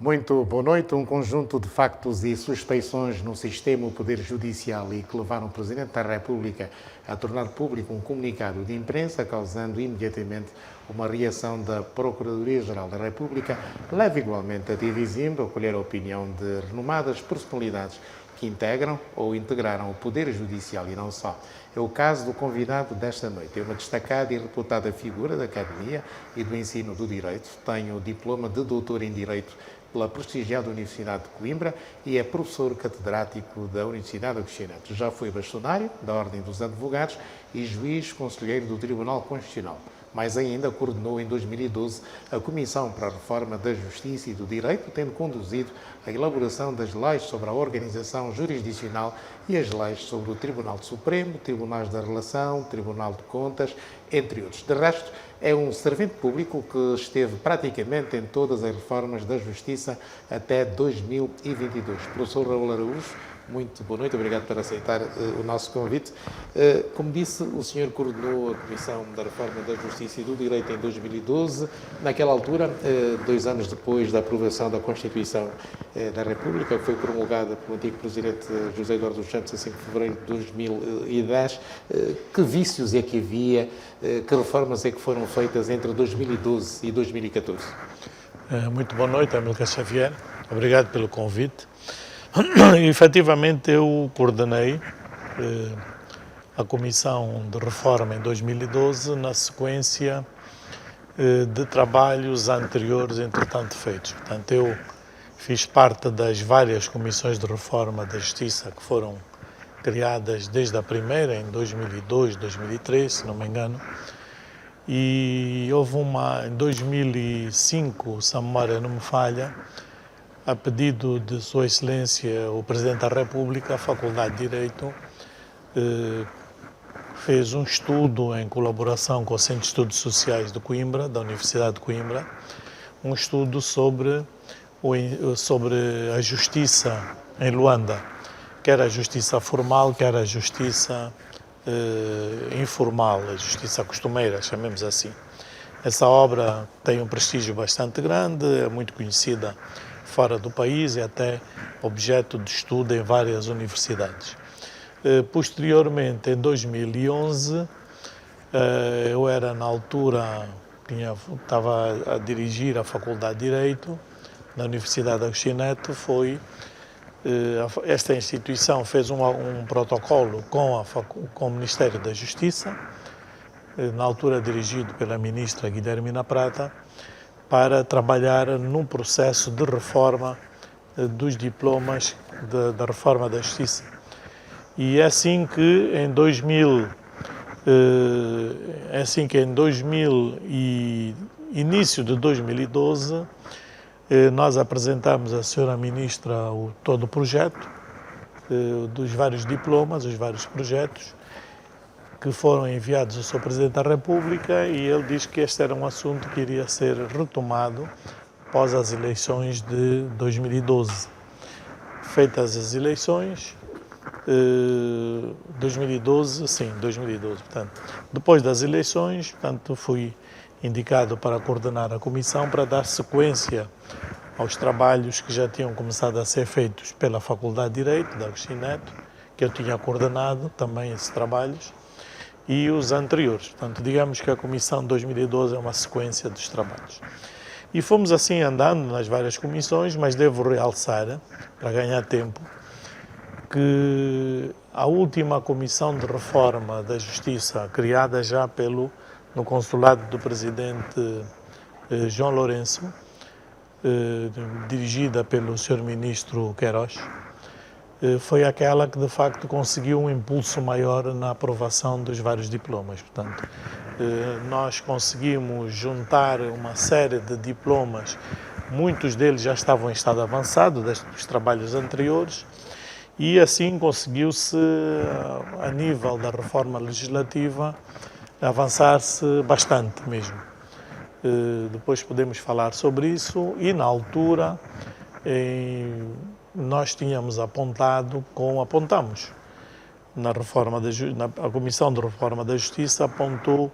Muito boa noite. Um conjunto de factos e suspeições no sistema do Poder Judicial e que levaram o Presidente da República a tornar público um comunicado de imprensa, causando imediatamente uma reação da Procuradoria-Geral da República, leva igualmente a divisão a acolher a opinião de renomadas personalidades que integram ou integraram o Poder Judicial e não só. É o caso do convidado desta noite. É uma destacada e reputada figura da Academia e do Ensino do Direito. Tem o diploma de doutor em Direito pela prestigiada Universidade de Coimbra e é professor catedrático da Universidade Agostinho Neto. Já foi bastonário da Ordem dos Advogados e juiz conselheiro do Tribunal Constitucional. Mais ainda, coordenou em 2012 a Comissão para a Reforma da Justiça e do Direito, tendo conduzido a elaboração das leis sobre a organização jurisdicional e as leis sobre o Tribunal Supremo, Tribunais da Relação, Tribunal de Contas, entre outros. De resto, é um servente público que esteve praticamente em todas as reformas da Justiça até 2022. Professor Raul Araújo, muito boa noite, obrigado por aceitar o nosso convite. Como disse, o senhor coordenou a Comissão da Reforma da Justiça e do Direito em 2012. Naquela altura, 2 anos depois da aprovação da Constituição da República, que foi promulgada pelo antigo Presidente José Eduardo dos Santos, a 5 de fevereiro de 2010, que vícios é que havia, que reformas é que foram feitas entre 2012 e 2014? Muito boa noite, Amílcar Xavier. Obrigado pelo convite. Efetivamente, eu coordenei a Comissão de Reforma em 2012 na sequência de trabalhos anteriores, entretanto, feitos. Portanto, eu fiz parte das várias comissões de reforma da Justiça que foram criadas desde a primeira, em 2002, 2003, se não me engano, e houve uma, em 2005, se a memória não me falha, a pedido de Sua Excelência, o Presidente da República, a Faculdade de Direito fez um estudo em colaboração com o Centro de Estudos Sociais de Coimbra, da Universidade de Coimbra, um estudo sobre a justiça em Luanda, quer a justiça formal, quer a justiça informal, a justiça costumeira, chamemos assim. Essa obra tem um prestígio bastante grande, é muito conhecida fora do país e até objeto de estudo em várias universidades. Posteriormente, em 2011, eu era na altura, estava a dirigir a Faculdade de Direito na Universidade Agostinho Neto. Esta instituição fez um protocolo com o Ministério da Justiça, na altura dirigido pela ministra Guilhermina Prata, para trabalhar num processo de reforma dos diplomas da reforma da Justiça. E é assim que em 2000 e início de 2012, nós apresentamos à senhora ministra todo o projeto dos vários diplomas, os vários projetos, que foram enviados ao Sr. Presidente da República, e ele diz que este era um assunto que iria ser retomado após as eleições de 2012. Feitas as eleições, 2012, portanto, depois das eleições, portanto, fui indicado para coordenar a comissão para dar sequência aos trabalhos que já tinham começado a ser feitos pela Faculdade de Direito da Agostinho Neto, que eu tinha coordenado também esses trabalhos, e os anteriores. Portanto, digamos que a Comissão de 2012 é uma sequência dos trabalhos. E fomos assim andando nas várias comissões, mas devo realçar, para ganhar tempo, que a última Comissão de Reforma da Justiça, criada já no consulado do Presidente João Lourenço, dirigida pelo Sr. Ministro Queiroz, foi aquela que, de facto, conseguiu um impulso maior na aprovação dos vários diplomas. Portanto, nós conseguimos juntar uma série de diplomas, muitos deles já estavam em estado avançado dos trabalhos anteriores, e assim conseguiu-se, a nível da reforma legislativa, avançar-se bastante mesmo. Depois podemos falar sobre isso, e na altura nós tínhamos apontamos a Comissão de Reforma da Justiça apontou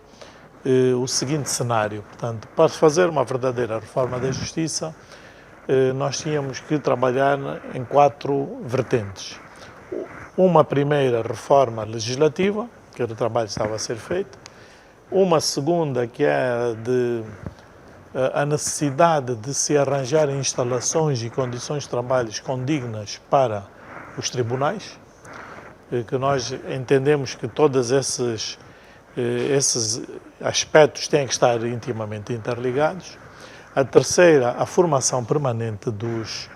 o seguinte cenário: portanto, para fazer uma verdadeira reforma da Justiça, nós tínhamos que trabalhar em 4 vertentes. Uma primeira reforma legislativa, que o trabalho estava a ser feito. Uma segunda, que é a necessidade de se arranjar instalações e condições de trabalho condignas para os tribunais, que nós entendemos que todos esses aspectos têm que estar intimamente interligados. A terceira, a formação permanente dos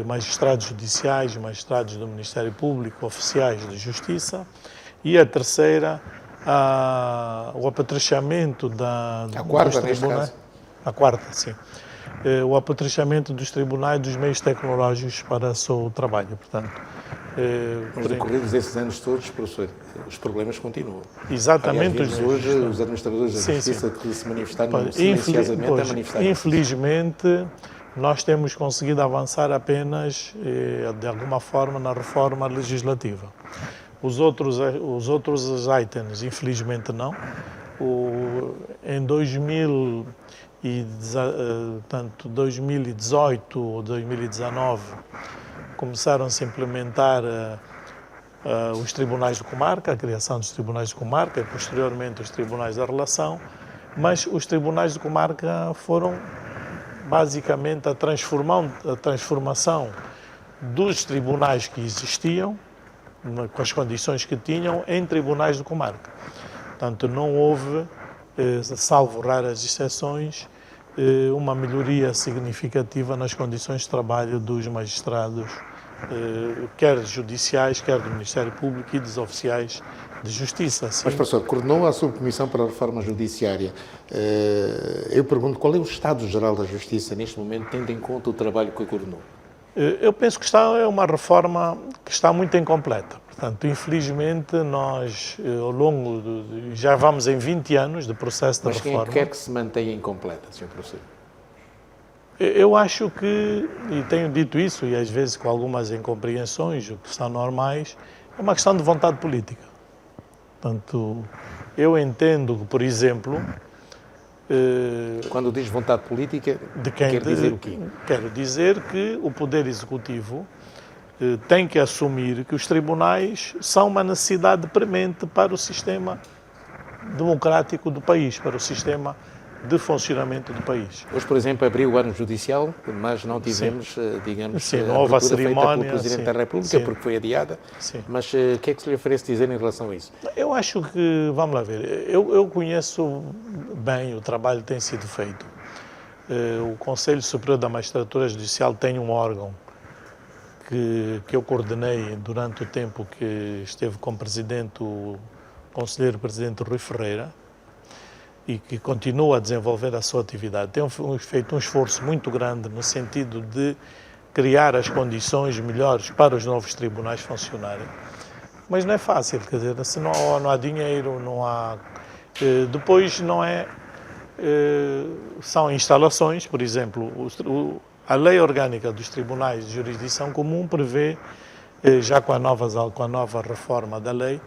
magistrados judiciais, magistrados do Ministério Público, oficiais de justiça. E a terceira, o apetrechamento dos tribunais. A quarta, sim. O apetrechamento dos tribunais dos meios tecnológicos para o seu trabalho, portanto. Mas decorridos esses anos todos, professor, os problemas continuam. Exatamente. Aliás, hoje, os administradores da justiça que se manifestaram silenciosamente a manifestar. Infelizmente, nós temos conseguido avançar apenas, de alguma forma, na reforma legislativa. Os outros itens, infelizmente, não. Em 2018 ou 2019, começaram-se a implementar os tribunais de comarca, a criação dos tribunais de comarca e, posteriormente, os tribunais da relação, mas os tribunais de comarca foram basicamente a transformação dos tribunais que existiam, com as condições que tinham, em tribunais de comarca. Portanto, não houve, salvo raras exceções, uma melhoria significativa nas condições de trabalho dos magistrados, quer judiciais, quer do Ministério Público e dos oficiais de justiça. Sim. Mas, professor, coordenou a Subcomissão para a Reforma Judiciária. Eu pergunto, qual é o estado-geral da Justiça neste momento, tendo em conta o trabalho que coordenou? Eu penso que é uma reforma que está muito incompleta. Portanto, infelizmente, nós, ao longo já vamos em 20 anos de processo de reforma. Mas quem quer que se mantenha incompleta, Sr. Professor? Eu acho que, e tenho dito isso, e às vezes com algumas incompreensões, o que são normais, é uma questão de vontade política. Portanto, eu entendo que, por exemplo... Quando diz vontade política, quer dizer o quê? Quero dizer que o Poder Executivo tem que assumir que os tribunais são uma necessidade premente para o sistema democrático do país, para o sistema de funcionamento do país. Hoje, por exemplo, abriu o ano judicial, mas não tivemos, digamos, a abertura feita pelo Presidente da República, porque foi adiada. Sim. Mas o que é que se lhe oferece dizer em relação a isso? Eu acho que, vamos lá ver, eu conheço bem o trabalho que tem sido feito. O Conselho Superior da Magistratura Judicial tem um órgão que eu coordenei durante o tempo que esteve como presidente, o conselheiro presidente Rui Ferreira, e que continua a desenvolver a sua atividade. Tem feito um esforço muito grande no sentido de criar as condições melhores para os novos tribunais funcionarem. Mas não é fácil, quer dizer, se não há dinheiro, não há... Depois não é... São instalações, por exemplo, a lei orgânica dos tribunais de jurisdição comum prevê, já com a nova reforma da lei,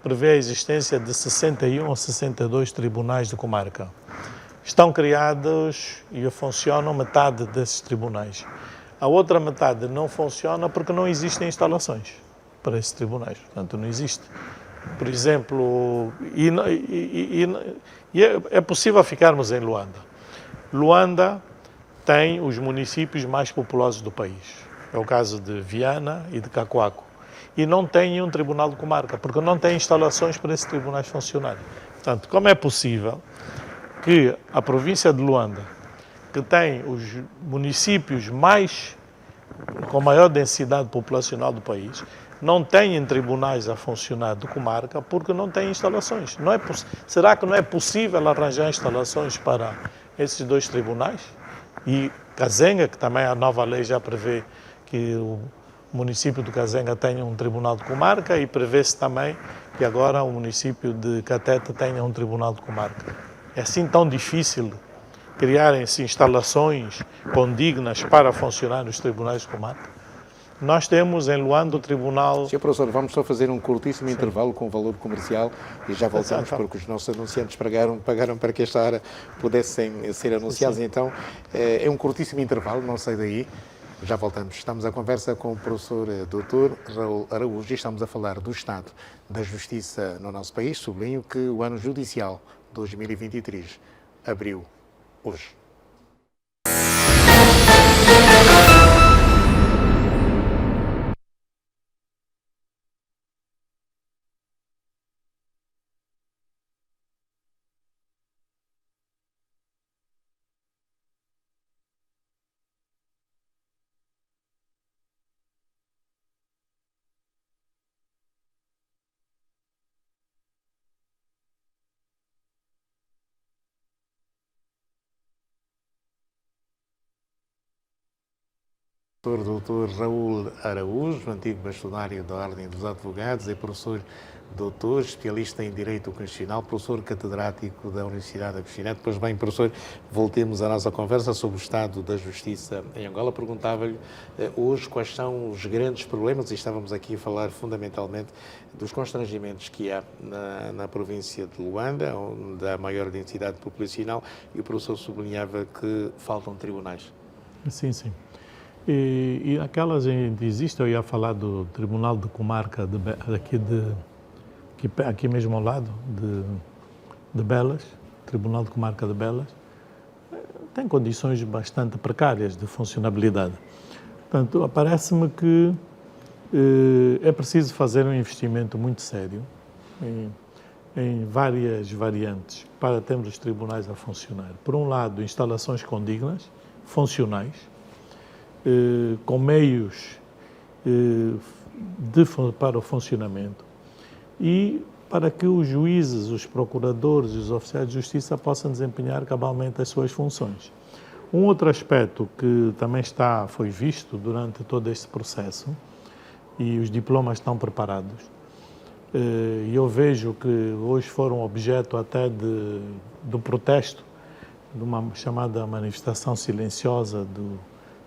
prevê a existência de 61 ou 62 tribunais de comarca. Estão criados e funcionam metade desses tribunais. A outra metade não funciona porque não existem instalações para esses tribunais. Portanto, não existe. Por exemplo, é possível ficarmos em Luanda. Luanda tem os municípios mais populosos do país. É o caso de Viana e de Cacoaco. E não tem um tribunal de comarca, porque não tem instalações para esses tribunais funcionarem. Portanto, como é possível que a província de Luanda, que tem os municípios com maior densidade populacional do país, não tenham tribunais a funcionar de comarca porque não tem instalações? Será que não é possível arranjar instalações para esses 2 tribunais? E Kazenga, que também a nova lei já prevê que o município de Kazenga tenha um tribunal de comarca, e prevê-se também que agora o município de Catete tenha um tribunal de comarca. É assim tão difícil criarem-se instalações condignas para funcionar nos tribunais de comarca? Nós temos em Luanda o Tribunal... Sr. Professor, vamos só fazer um curtíssimo intervalo com o valor comercial e já voltamos, porque os nossos anunciantes pagaram para que esta hora pudessem ser anunciados. Então, é um curtíssimo intervalo, não sei daí. Já voltamos. Estamos à conversa com o professor Dr. Raul Araújo e estamos a falar do estado da justiça no nosso país. Sublinho que o ano judicial 2023 abriu hoje. Doutor Raul Araújo, antigo bastonário da Ordem dos Advogados, é professor doutor, especialista em Direito Constitucional, professor catedrático da Universidade Agostinho. Depois, bem, professor, voltemos à nossa conversa sobre o estado da justiça em Angola. Perguntava-lhe hoje quais são os grandes problemas, e estávamos aqui a falar fundamentalmente dos constrangimentos que há na província de Luanda, onde há maior densidade populacional, e o professor sublinhava que faltam tribunais. Sim, sim. E aquelas ainda existem, eu ia falar do Tribunal de Comarca aqui mesmo ao lado de Belas, Tribunal de Comarca de Belas, tem condições bastante precárias de funcionabilidade. Portanto, parece-me que é preciso fazer um investimento muito sério em várias variantes para termos os tribunais a funcionar. Por um lado, instalações condignas, funcionais, com meios para o funcionamento e para que os juízes, os procuradores e os oficiais de justiça possam desempenhar cabalmente as suas funções. Um outro aspecto que também foi visto durante todo este processo, e os diplomas estão preparados, e eu vejo que hoje foram objeto até do protesto, de uma chamada manifestação silenciosa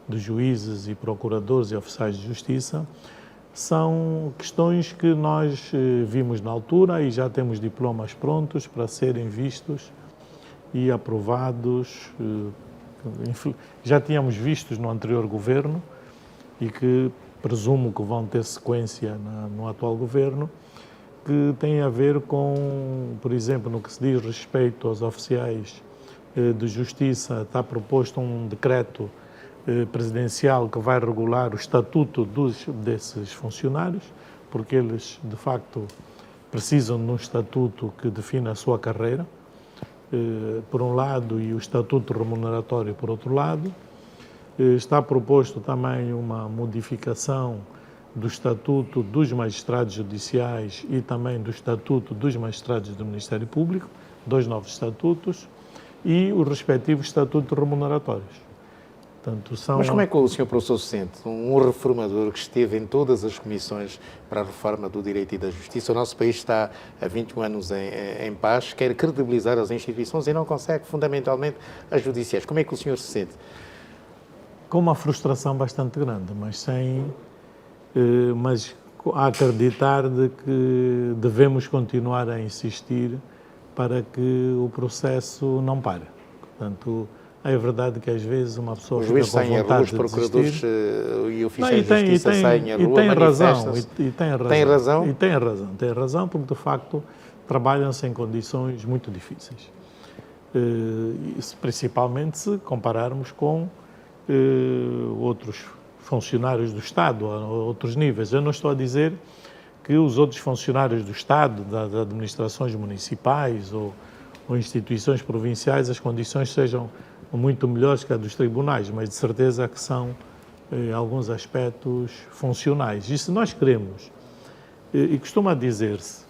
dos juízes e procuradores e oficiais de justiça, são questões que nós vimos na altura e já temos diplomas prontos para serem vistos e aprovados. Já tínhamos vistos no anterior governo e que presumo que vão ter sequência no atual governo, que tem a ver com, por exemplo, no que se diz respeito aos oficiais de justiça, está proposto um decreto presidencial que vai regular o estatuto desses funcionários, porque eles, de facto, precisam de um estatuto que defina a sua carreira, por um lado, e o estatuto remuneratório, por outro lado. Está proposto também uma modificação do estatuto dos magistrados judiciais e também do estatuto dos magistrados do Ministério Público, 2 novos estatutos, e os respectivos estatutos remuneratórios. Portanto, Mas como é que o Sr. Professor se sente? Um reformador que esteve em todas as comissões para a reforma do direito e da justiça. O nosso país está há 21 anos em paz, quer credibilizar as instituições e não consegue, fundamentalmente, as judiciais. Como é que o senhor se sente? Com uma frustração bastante grande, mas a acreditar de que devemos continuar a insistir para que o processo não pare. Portanto, é verdade que às vezes uma pessoa fica com vontade de procuradores e oficiais de justiça saem à rua, manifestam-se. Tem razão, porque de facto trabalham-se em condições muito difíceis. Principalmente se compararmos com outros funcionários do Estado, a outros níveis. Eu não estou a dizer que os outros funcionários do Estado, das administrações municipais ou instituições provinciais, as condições sejam muito melhores que a dos tribunais, mas de certeza que são, em alguns aspectos, funcionais. E se nós queremos, e costuma dizer-se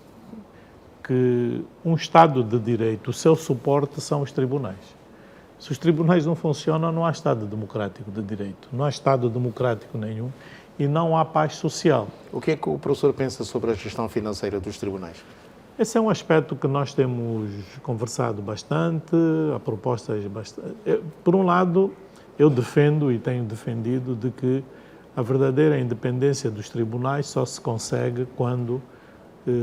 que um Estado de Direito, o seu suporte são os tribunais. Se os tribunais não funcionam, não há Estado democrático de Direito, não há Estado democrático nenhum e não há paz social. O que é que o professor pensa sobre a gestão financeira dos tribunais? Esse é um aspecto que nós temos conversado bastante, há propostas bastante... Por um lado, eu defendo e tenho defendido de que a verdadeira independência dos tribunais só se consegue quando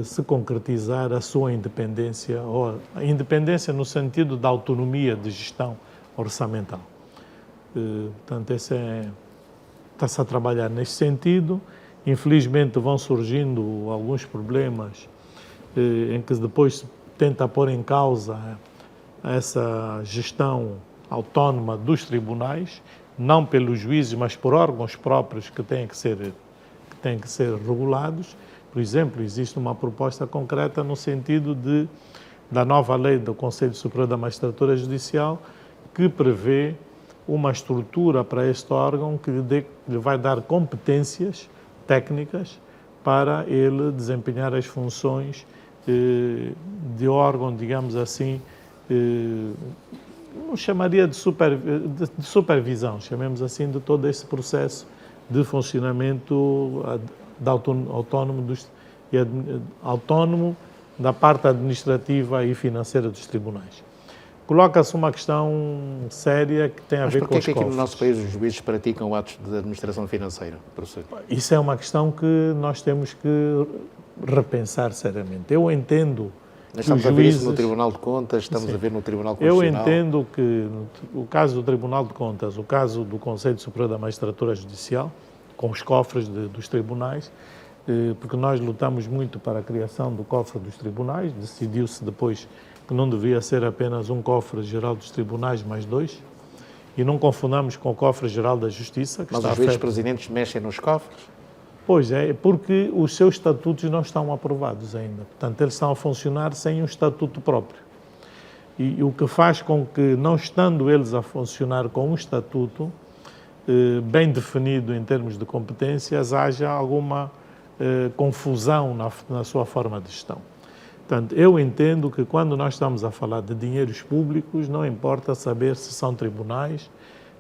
se concretizar a sua independência, ou a independência no sentido da autonomia de gestão orçamental. Portanto, está-se a trabalhar neste sentido. Infelizmente vão surgindo alguns problemas em que depois se tenta pôr em causa essa gestão autónoma dos tribunais, não pelos juízes, mas por órgãos próprios que têm que ser regulados. Por exemplo, existe uma proposta concreta no sentido da nova lei do Conselho Superior da Magistratura Judicial, que prevê uma estrutura para este órgão que lhe vai dar competências técnicas para ele desempenhar as funções de órgão, digamos assim, não chamaria de supervisão, chamemos assim, de todo esse processo de funcionamento autónomo da parte administrativa e financeira dos tribunais. Coloca-se uma questão séria que tem a ver com os cofres. Mas porquê que aqui no nosso país os juízes praticam atos de administração financeira, professor? Isso é uma questão que nós temos que repensar seriamente. Eu entendo Nós estamos a ver isso no Tribunal de Contas, estamos a ver no Tribunal Constitucional. Eu entendo que o caso do Tribunal de Contas, o caso do Conselho Superior da Magistratura Judicial, com os cofres dos tribunais, porque nós lutamos muito para a criação do cofre dos tribunais, decidiu-se depois que não devia ser apenas um cofre geral dos tribunais mais 2, e não confundamos com o cofre geral da Justiça. Mas os vice-presidentes mexem nos cofres? Pois é, porque os seus estatutos não estão aprovados ainda. Portanto, eles estão a funcionar sem um estatuto próprio. E o que faz com que, não estando eles a funcionar com um estatuto bem definido em termos de competências, haja alguma confusão na sua forma de gestão. Portanto, eu entendo que quando nós estamos a falar de dinheiros públicos, não importa saber se são tribunais,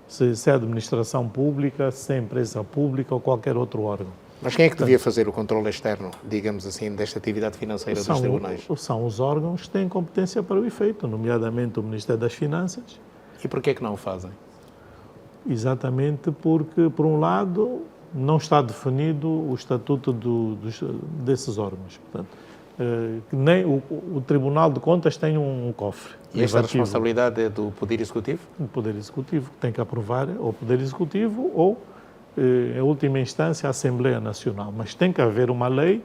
se é administração pública, se é empresa pública ou qualquer outro órgão. Mas quem é que devia fazer o controle externo, digamos assim, desta atividade financeira dos tribunais? São os órgãos que têm competência para o efeito, nomeadamente o Ministério das Finanças. E porquê é que não o fazem? Exatamente porque, por um lado, não está definido o estatuto desses órgãos. Portanto, nem o Tribunal de Contas tem um cofre. E esta responsabilidade é do Poder Executivo? O Poder Executivo tem que aprovar, ou o Poder Executivo ou, em última instância, a Assembleia Nacional. Mas tem que haver uma lei,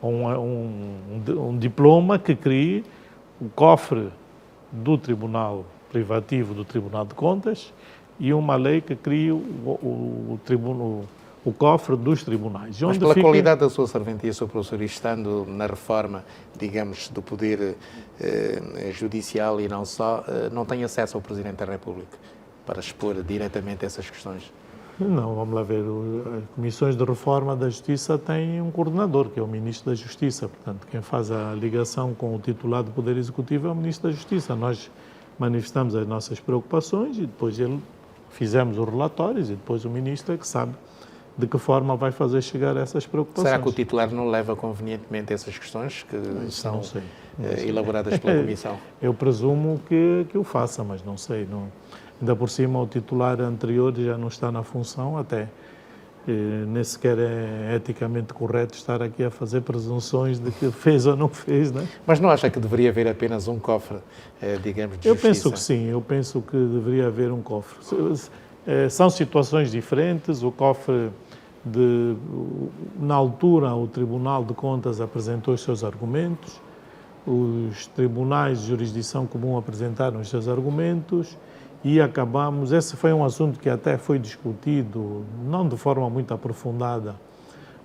um diploma que crie o cofre do Tribunal Privativo do Tribunal de Contas e uma lei que crie o cofre dos tribunais. Mas pela qualidade da sua serventia, Sr. Professor, e estando na reforma, digamos, do Poder Judicial e não só, não tem acesso ao Presidente da República para expor diretamente essas questões? Não, vamos lá ver. As comissões de reforma da Justiça têm um coordenador, que é o Ministro da Justiça. Portanto, quem faz a ligação com o titular do Poder Executivo é o Ministro da Justiça. Nós manifestamos as nossas preocupações e depois fizemos os relatórios e depois o Ministro é que sabe de que forma vai fazer chegar essas preocupações. Será que o titular não leva convenientemente essas questões que são elaboradas pela Comissão? Eu presumo que o faça, mas não sei. Ainda por cima, o titular anterior já não está na função, até nem sequer é eticamente correto estar aqui a fazer presunções de que fez ou não fez, não é? Mas não acha que deveria haver apenas um cofre, digamos, de justiça? Eu penso que sim, eu penso que deveria haver um cofre. São situações diferentes, o cofre na altura o Tribunal de Contas apresentou os seus argumentos, os tribunais de jurisdição comum apresentaram os seus argumentos e acabamos, esse foi um assunto que até foi discutido, não de forma muito aprofundada,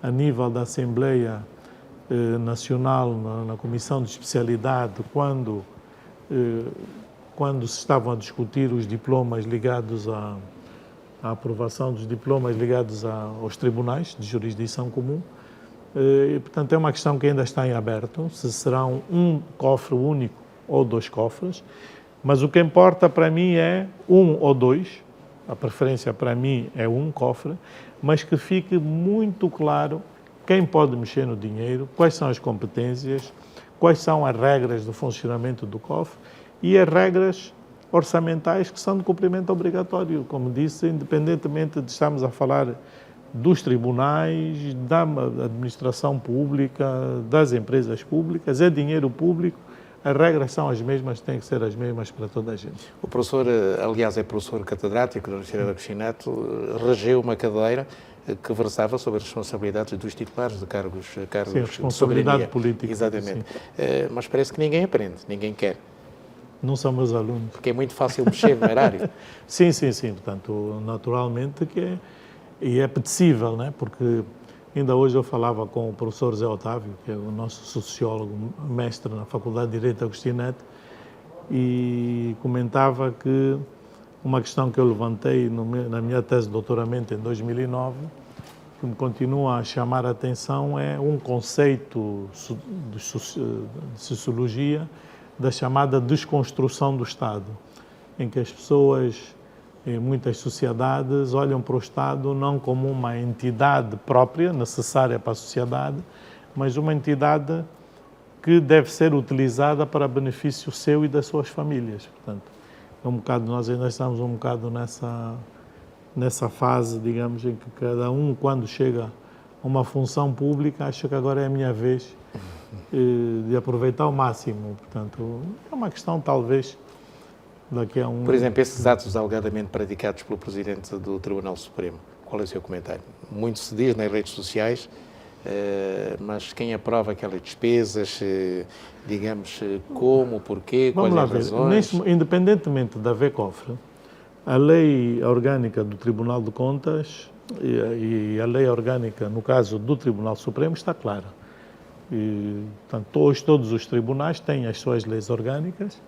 a nível da Assembleia Nacional, na Comissão de Especialidade, quando se estavam a discutir os diplomas ligados à aprovação dos diplomas ligados aos tribunais de jurisdição comum. E, portanto, é uma questão que ainda está em aberto, se será um cofre único ou 2 cofres, mas o que importa para mim é 1 ou 2, a preferência para mim é um cofre, mas que fique muito claro quem pode mexer no dinheiro, quais são as competências, quais são as regras do funcionamento do cofre e as regras orçamentais que são de cumprimento obrigatório. Como disse, independentemente de estarmos a falar dos tribunais, da administração pública, das empresas públicas, é dinheiro público, as regras são as mesmas, têm que ser as mesmas para toda a gente. O professor, aliás, é professor catedrático da Universidade de Agostinho Neto, regeu uma cadeira que versava sobre as responsabilidades dos titulares de cargos sim, responsabilidade política. Exatamente. Mas parece que ninguém aprende, ninguém quer. Não são meus alunos. Porque é muito fácil mexer no erário. Sim. Portanto, naturalmente que é apetecível, né? Porque ainda hoje eu falava com o professor Zé Otávio, que é o nosso sociólogo, mestre na Faculdade de Direito Agostinho Neto, e comentava que uma questão que eu levantei na minha tese de doutoramento em 2009, que me continua a chamar a atenção, é um conceito de sociologia da chamada desconstrução do Estado, em que as pessoas, em muitas sociedades, olham para o Estado não como uma entidade própria, necessária para a sociedade, mas uma entidade que deve ser utilizada para benefício seu e das suas famílias. Portanto, nós ainda estamos um bocado nessa fase, digamos, em que cada um, quando chega a uma função pública, acha que agora é a minha vez de aproveitar ao máximo. Portanto, é uma questão, talvez, daqui a um... Por exemplo, esses atos alegadamente praticados pelo Presidente do Tribunal Supremo, qual é o seu comentário? Muito se diz nas redes sociais, mas quem aprova aquelas despesas, digamos, como, porquê, quais as razões? Independentemente da VECOFRE, a lei orgânica do Tribunal de Contas e a lei orgânica, no caso do Tribunal Supremo, está clara. Portanto, hoje todos os tribunais têm as suas leis orgânicas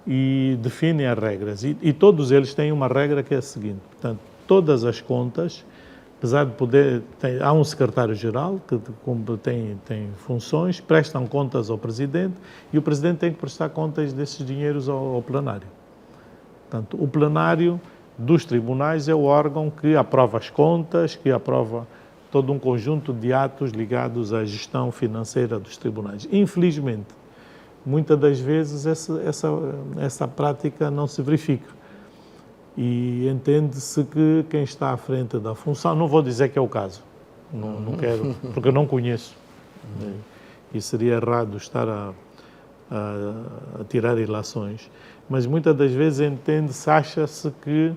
e definem as regras. E todos eles têm uma regra que é a seguinte: portanto, todas as contas, apesar de há um secretário-geral que tem funções, prestam contas ao Presidente e o Presidente tem que prestar contas desses dinheiros ao plenário. Portanto, o plenário dos tribunais é o órgão que aprova as contas, que aprova todo um conjunto de atos ligados à gestão financeira dos tribunais. Infelizmente, muitas das vezes essa prática não se verifica. E entende-se que quem está à frente da função, não vou dizer que é o caso, não quero, porque eu não conheço. E seria errado estar a tirar ilações. Mas muitas das vezes entende-se, acha-se que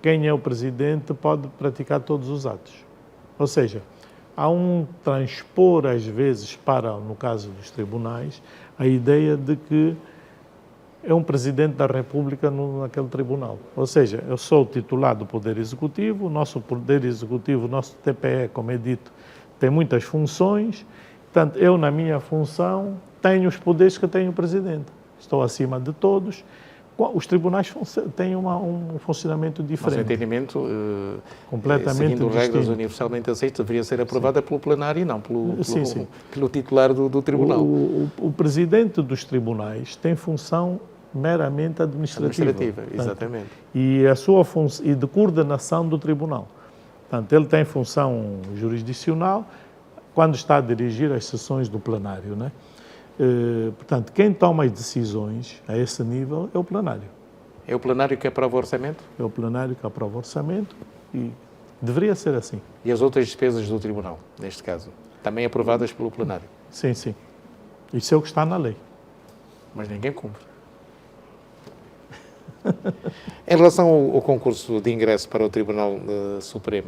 quem é o Presidente pode praticar todos os atos. Ou seja, há um transpor, às vezes, no caso dos tribunais, a ideia de que é um Presidente da República naquele tribunal. Ou seja, eu sou o titular do Poder Executivo, o nosso Poder Executivo, o nosso TPE, como é dito, tem muitas funções, portanto, eu, na minha função, tenho os poderes que tem o Presidente. Estou acima de todos. Os tribunais têm um funcionamento diferente. Nosso entendimento, completamente seguindo distinto. regras universalmente aceitas, deveria ser aprovada pelo plenário e não Sim. pelo titular do tribunal. O Presidente dos tribunais tem função meramente administrativa. Portanto, exatamente. E a sua função e de coordenação do tribunal. Portanto, ele tem função jurisdicional quando está a dirigir as sessões do plenário, né? Portanto, quem toma as decisões a esse nível é o plenário. É o plenário que aprova o orçamento? É o plenário que aprova o orçamento e deveria ser assim. E as outras despesas do tribunal, neste caso, também aprovadas pelo plenário? Sim. Isso é o que está na lei. Mas ninguém cumpre. Em relação ao concurso de ingresso para o Tribunal Supremo,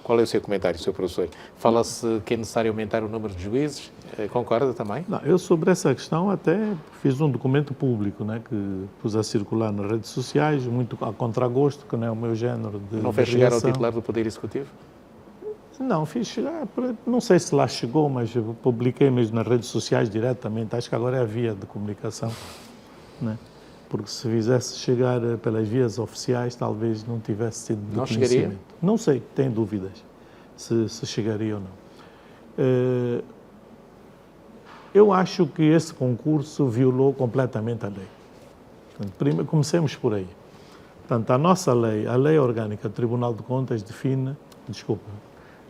qual é o seu comentário, Sr. Professor? Fala-se que é necessário aumentar o número de juízes. Concorda também? Não, eu sobre essa questão até fiz um documento público, né, que pus a circular nas redes sociais, muito a contragosto, que não é o meu género de Não fez chegar ao titular do Poder Executivo? Não, fiz chegar, não sei se lá chegou, mas eu publiquei mesmo nas redes sociais diretamente, acho que agora é a via de comunicação, né? Porque se fizesse chegar pelas vias oficiais, talvez não tivesse sido de conhecimento. Chegaria? Não sei, tenho dúvidas se chegaria ou não. Eu acho que esse concurso violou completamente a lei. Portanto, comecemos por aí. Portanto, a nossa lei, a Lei Orgânica do Tribunal de Contas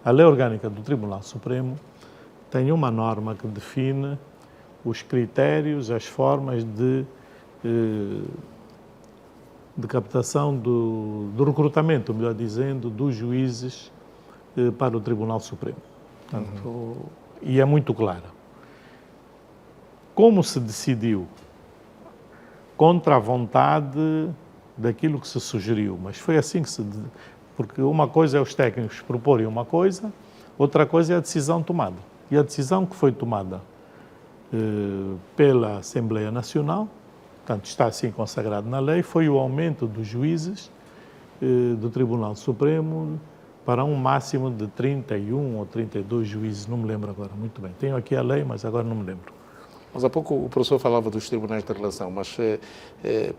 a Lei Orgânica do Tribunal Supremo tem uma norma que define os critérios, as formas de captação do recrutamento, melhor dizendo, dos juízes para o Tribunal Supremo. Portanto, e é muito clara. Como se decidiu contra a vontade daquilo que se sugeriu, mas foi assim que se... Porque uma coisa é os técnicos proporem uma coisa, outra coisa é a decisão tomada. E a decisão que foi tomada pela Assembleia Nacional, portanto está assim consagrado na lei, foi o aumento dos juízes do Tribunal Supremo para um máximo de 31 ou 32 juízes, não me lembro agora muito bem. Tenho aqui a lei, mas agora não me lembro. Mas há pouco o professor falava dos tribunais de relação, mas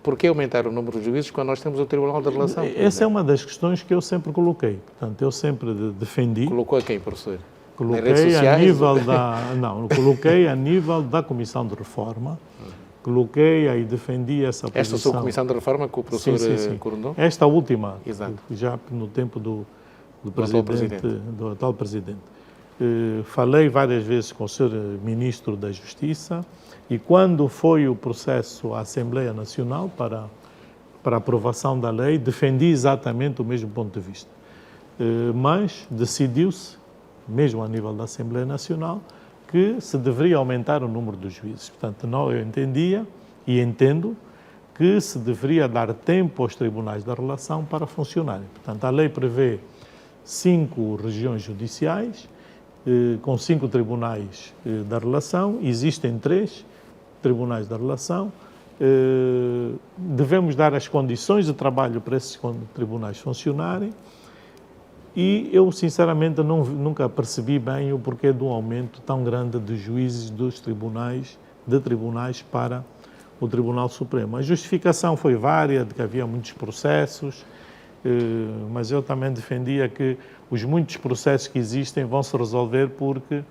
por que aumentar o número de juízes quando nós temos o Tribunal de Relação? Essa é uma das questões que eu sempre coloquei. Portanto, eu sempre defendi. Colocou a quem, professor? Coloquei a nível da... Não, coloquei a nível da Comissão de Reforma. Coloquei e defendi essa posição. Esta sua Comissão de Reforma que o professor Corundon? Esta última, exato, já no tempo do atual presidente. Falei várias vezes com o Sr. Ministro da Justiça e quando foi o processo à Assembleia Nacional para a aprovação da lei, defendi exatamente o mesmo ponto de vista. Mas decidiu-se, mesmo a nível da Assembleia Nacional, que se deveria aumentar o número dos juízes. Portanto, eu entendia e entendo que se deveria dar tempo aos tribunais da relação para funcionarem. Portanto, a lei prevê 5 regiões judiciais, com 5 tribunais da relação, existem 3 tribunais da relação, devemos dar as condições de trabalho para esses tribunais funcionarem e eu, sinceramente, nunca percebi bem o porquê do aumento tão grande de juízes dos tribunais para o Tribunal Supremo. A justificação foi vária, de que havia muitos processos, mas eu também defendia que os muitos processos que existem vão se resolver porque,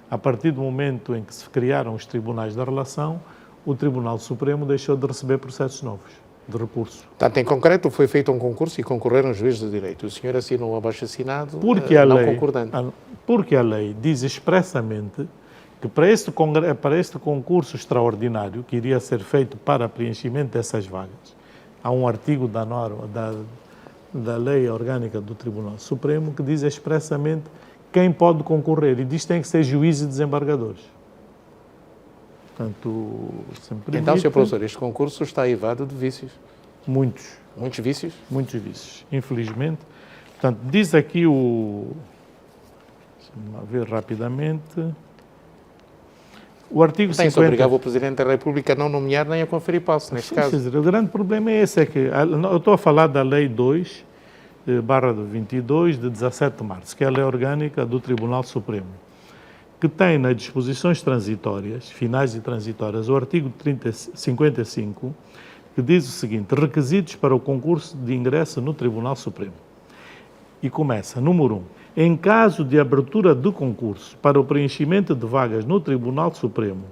a partir do momento em que se criaram os tribunais da relação, o Tribunal Supremo deixou de receber processos novos, de recurso. Portanto, em concreto, foi feito um concurso e concorreram juízes de direito. O senhor assinou um abaixo-assinado não concordante. Porque a lei diz expressamente que para este concurso extraordinário, que iria ser feito para preenchimento dessas vagas, há um artigo da Lei Orgânica do Tribunal Supremo que diz expressamente quem pode concorrer e diz que tem que ser juízes e desembargadores. Portanto, se me permite... Então, Sr. Professor, este concurso está aivado de vícios. Muitos. Muitos vícios? Muitos vícios, infelizmente. Portanto, diz aqui Deixa-me ver rapidamente... O artigo 50... Isso obrigava o Presidente da República a não nomear nem a conferir posse, neste caso. O grande problema é esse, é que eu estou a falar da Lei 2/22, de 17 de março, que é a Lei Orgânica do Tribunal Supremo, que tem nas disposições transitórias, finais e transitórias, o artigo 55, que diz o seguinte: requisitos para o concurso de ingresso no Tribunal Supremo. E começa, número 1. Em caso de abertura do concurso para o preenchimento de vagas no Tribunal Supremo,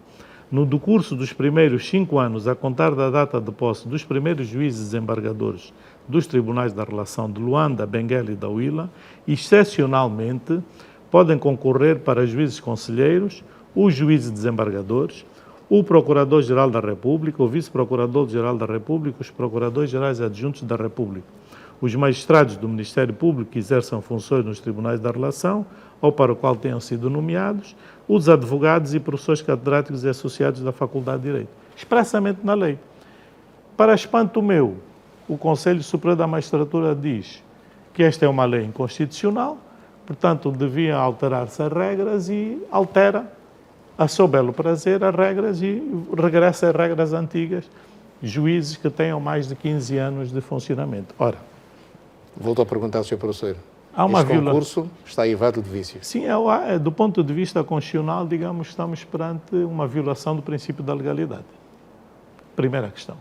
no decurso dos primeiros 5 anos, a contar da data de posse dos primeiros juízes desembargadores dos Tribunais da Relação de Luanda, Benguela e da Huila, excepcionalmente, podem concorrer para juízes conselheiros, os juízes desembargadores, o Procurador-Geral da República, o Vice-Procurador-Geral da República, os Procuradores-Gerais Adjuntos da República, os magistrados do Ministério Público que exerçam funções nos tribunais da relação ou para o qual tenham sido nomeados, os advogados e professores catedráticos e associados da Faculdade de Direito. Expressamente na lei. Para espanto meu, o Conselho Superior da Magistratura diz que esta é uma lei inconstitucional, portanto, deviam alterar-se as regras e altera, a seu belo prazer, as regras e regressa às regras antigas, juízes que tenham mais de 15 anos de funcionamento. Ora, volto a perguntar ao Sr. Professor. Este concurso está aivado de vícios. Sim, do ponto de vista constitucional, digamos, estamos perante uma violação do princípio da legalidade. Primeira questão.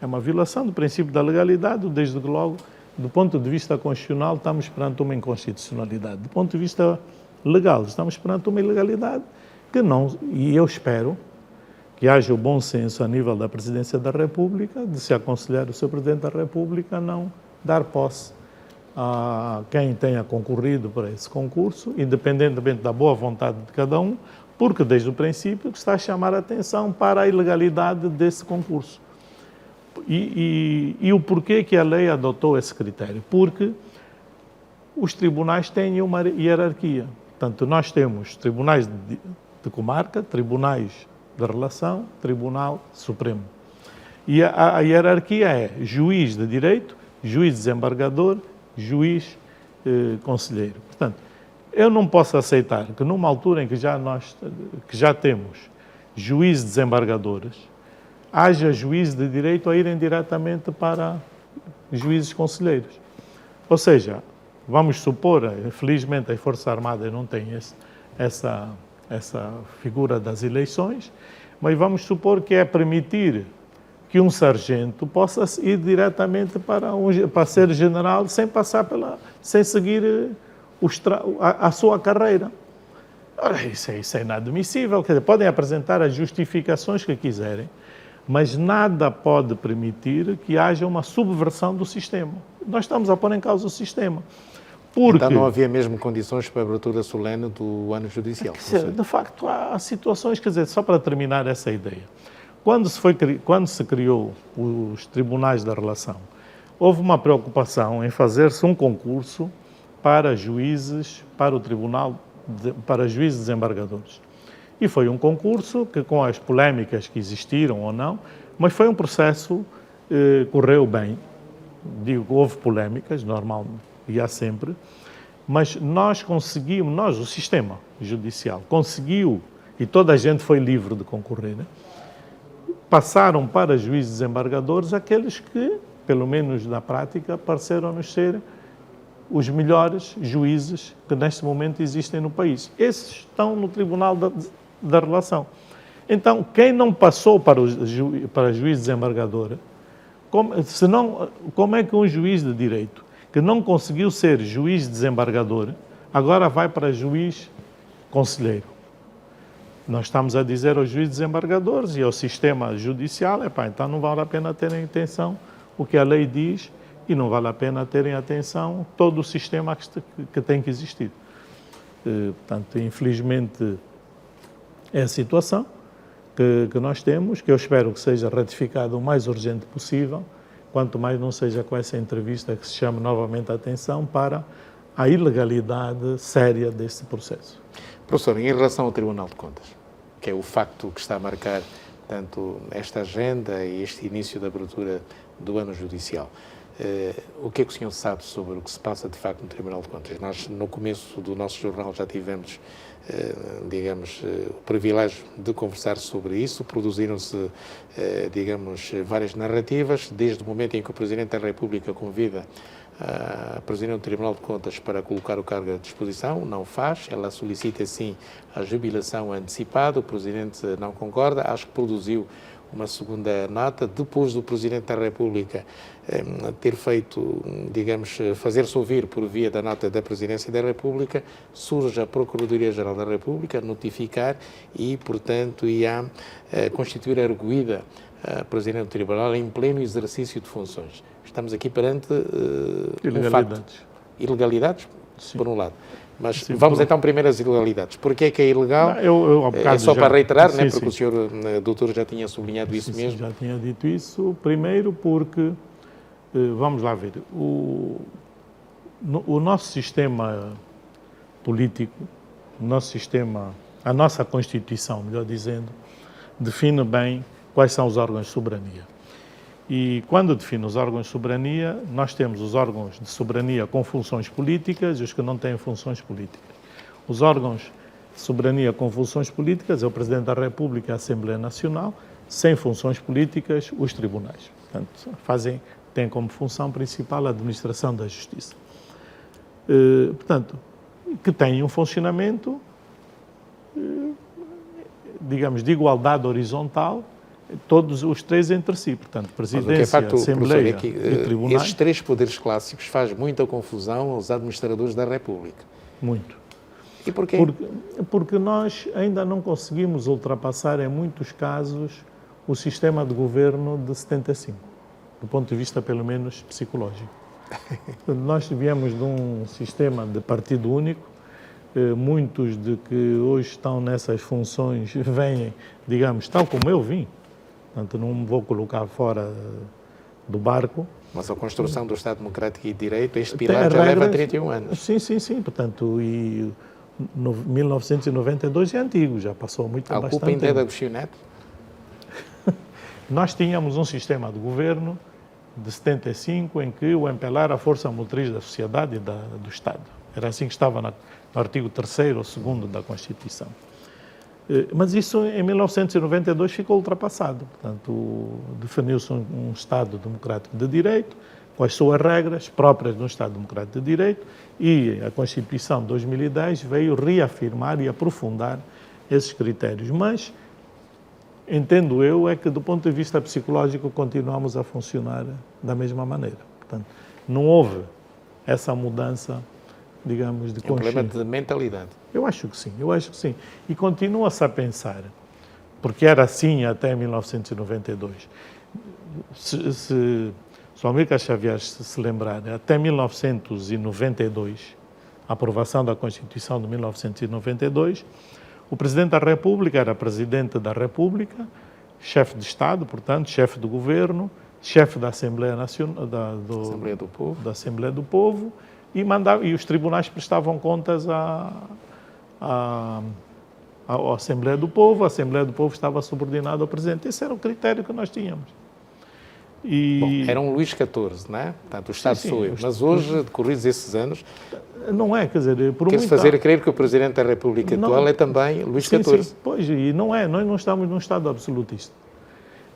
É uma violação do princípio da legalidade, desde logo, do ponto de vista constitucional, estamos perante uma inconstitucionalidade. Do ponto de vista legal, estamos perante uma ilegalidade que não... E eu espero que haja o bom senso a nível da Presidência da República de se aconselhar o Sr. Presidente da República a não dar posse a quem tenha concorrido para esse concurso, independentemente da boa vontade de cada um, porque desde o princípio está a chamar a atenção para a ilegalidade desse concurso. E o porquê que a lei adotou esse critério? Porque os tribunais têm uma hierarquia. Portanto, nós temos tribunais de comarca, tribunais de relação, Tribunal Supremo. E a hierarquia é juiz de direito, juiz desembargador, juiz conselheiro. Portanto, eu não posso aceitar que numa altura em que já temos juízes desembargadores, haja juízes de direito a irem diretamente para juízes conselheiros. Ou seja, vamos supor, felizmente a Força Armada não tem essa figura das eleições, mas vamos supor que é permitir que um sargento possa ir diretamente para ser general sem seguir a sua carreira. Ora, isso é inadmissível. Quer dizer, podem apresentar as justificações que quiserem, mas nada pode permitir que haja uma subversão do sistema. Nós estamos a pôr em causa o sistema. Porque, então não havia mesmo condições para a abertura solene do ano judicial? De facto, há situações, quer dizer, só para terminar essa ideia. Quando se criou os tribunais da relação, houve uma preocupação em fazer-se um concurso para juízes, para juízes desembargadores. E foi um concurso que, com as polémicas que existiram ou não, mas foi um processo que correu bem. Digo, houve polémicas, normal, e há sempre, mas o sistema judicial, conseguiu, e toda a gente foi livre de concorrer, né? Passaram para juízes desembargadores aqueles que, pelo menos na prática, pareceram-nos ser os melhores juízes que neste momento existem no país. Esses estão no Tribunal da Relação. Então, quem não passou para juiz desembargador, como é que um juiz de direito que não conseguiu ser juiz desembargador, agora vai para juiz conselheiro? Nós estamos a dizer aos juízes desembargadores e ao sistema judicial, então não vale a pena terem atenção o que a lei diz e não vale a pena terem atenção todo o sistema que tem que existir. Portanto, infelizmente, é a situação que nós temos, que eu espero que seja ratificada o mais urgente possível, quanto mais não seja com essa entrevista que se chame novamente a atenção para a ilegalidade séria deste processo. Professor, em relação ao Tribunal de Contas, que é o facto que está a marcar tanto esta agenda e este início da abertura do ano judicial, o que é que o senhor sabe sobre o que se passa de facto no Tribunal de Contas? Nós, no começo do nosso jornal, já tivemos, o privilégio de conversar sobre isso. Produziram-se, várias narrativas, desde o momento em que o Presidente da República convida a Presidente do Tribunal de Contas para colocar o cargo à disposição, não faz, ela solicita sim a jubilação antecipada, o Presidente não concorda, acho que produziu uma segunda nota, depois do Presidente da República ter feito, fazer-se ouvir por via da nota da Presidência da República, surge a Procuradoria-Geral da República notificar e, portanto, ia constituir arguida a Presidente do Tribunal em pleno exercício de funções. Estamos aqui perante ilegalidades, sim, por um lado. Mas sim, vamos então primeiro às ilegalidades. Porquê é que é ilegal? É só para reiterar, sim, né? Porque sim, o senhor doutor já tinha sublinhado isso mesmo. Já tinha dito isso. Primeiro porque, vamos lá ver, o nosso sistema político, a nossa Constituição, melhor dizendo, define bem quais são os órgãos de soberania. E quando define os órgãos de soberania, nós temos os órgãos de soberania com funções políticas e os que não têm funções políticas. Os órgãos de soberania com funções políticas é o Presidente da República e a Assembleia Nacional, sem funções políticas, os tribunais. Portanto, têm como função principal a administração da justiça. Portanto, que têm um funcionamento, de igualdade horizontal, todos os três entre si, portanto, Presidência, facto, Assembleia e Tribunais. Esses três poderes clássicos faz muita confusão aos administradores da República. Muito. E porquê? Porque nós ainda não conseguimos ultrapassar, em muitos casos, o sistema de governo de 75, do ponto de vista, pelo menos, psicológico. Nós viemos de um sistema de partido único, muitos de que hoje estão nessas funções vêm, tal como eu vim. Portanto, não me vou colocar fora do barco. Mas a construção do Estado Democrático e de Direito, este pilar já leva 31 anos. Sim. Portanto, e 1992 é antigo, já passou A bastante culpa ainda é tempo. da Agostinho Neto? Nós tínhamos um sistema de governo de 75 em que o MPLA era a força motriz da sociedade e do Estado. Era assim que estava no artigo 3º ou 2º da Constituição. Mas isso em 1992 ficou ultrapassado. Portanto, definiu-se um Estado democrático de direito, com as suas regras próprias de um Estado democrático de direito, e a Constituição de 2010 veio reafirmar e aprofundar esses critérios. Mas, entendo eu, é que do ponto de vista psicológico continuamos a funcionar da mesma maneira. Portanto, não houve essa mudança, digamos, de consciência. É um problema de mentalidade. Eu acho que sim. E continua-se a pensar, porque era assim até 1992. Se o Amílcar Xavier se lembrar, até 1992, a aprovação da Constituição de 1992, o Presidente da República era Presidente da República, chefe de Estado, portanto, chefe do Governo, chefe da Assembleia Nacional, Assembleia do Povo. Da Assembleia do Povo, e os tribunais prestavam contas à Assembleia do Povo, a Assembleia do Povo estava subordinada ao Presidente. Esse era o critério que nós tínhamos. Bom, era um Luís XIV, não é? Portanto, o Estado sou eu. Mas hoje, decorridos esses anos, não é, quer dizer, por quer-se fazer a crer que o Presidente da República atual é também Luís XIV. Sim, pois, e não é, nós não estamos num Estado absolutista.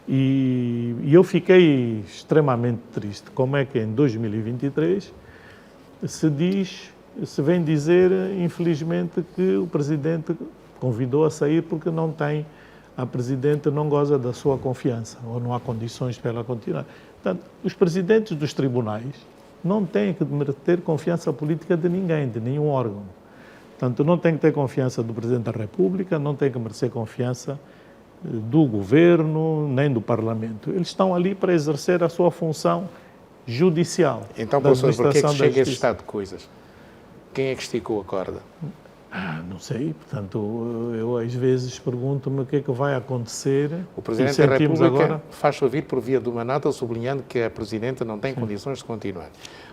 E eu fiquei extremamente triste. Como é que em 2023 se vem dizer, infelizmente, que o Presidente convidou a sair porque a Presidente não goza da sua confiança, ou não há condições para ela continuar. Portanto, os Presidentes dos tribunais não têm que ter confiança política de ninguém, de nenhum órgão. Portanto, não tem que ter confiança do Presidente da República, não tem que merecer confiança do Governo, nem do Parlamento. Eles estão ali para exercer a sua função judicial. Então, professor, por que é que chega a este estado de coisas? Quem é que esticou a corda? Não sei, portanto, eu às vezes pergunto-me o que é que vai acontecer. O Presidente da República faz ouvir por via de uma nota sublinhando que a Presidenta não tem condições de continuar.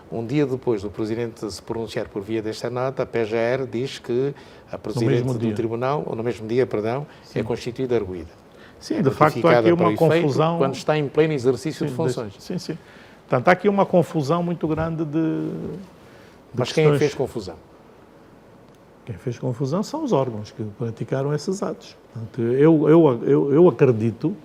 Um dia depois do Presidente se pronunciar por via desta nota, a PGR diz que a Presidente do Tribunal, ou no mesmo dia, perdão, é constituída arguida. Sim, de facto há aqui uma confusão. Quando está em pleno exercício de funções. Sim. Portanto, há aqui uma confusão muito grande de Mas quem é que fez confusão? Quem fez confusão são os órgãos que praticaram esses atos. Portanto, eu acredito,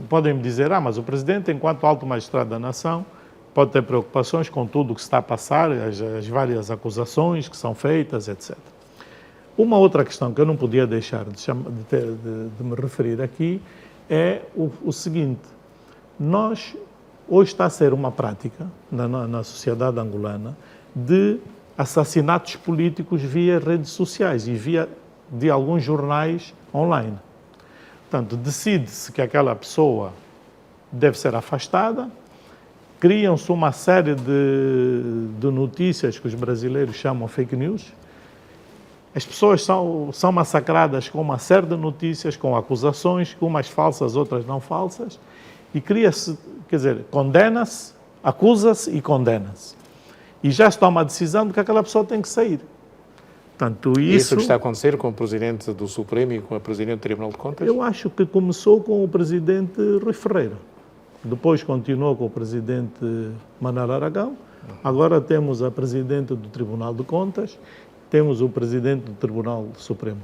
podem-me dizer, mas o Presidente, enquanto alto magistrado da nação, pode ter preocupações com tudo o que está a passar, as várias acusações que são feitas, etc. Uma outra questão que eu não podia deixar de me referir aqui é o seguinte: hoje está a ser uma prática na sociedade angolana de assassinatos políticos via redes sociais e via de alguns jornais online. Portanto, decide-se que aquela pessoa deve ser afastada, criam-se uma série de notícias que os brasileiros chamam fake news. As pessoas são massacradas com uma série de notícias, com acusações, umas falsas, outras não falsas, e cria-se, quer dizer, condena-se, acusa-se e condena-se. E já se toma a decisão de que aquela pessoa tem que sair. Portanto, isso que está a acontecer com o Presidente do Supremo e com a Presidente do Tribunal de Contas? Eu acho que começou com o Presidente Rui Ferreira. Depois continuou com o Presidente Manuel Aragão. Agora temos a Presidente do Tribunal de Contas, temos o Presidente do Tribunal Supremo.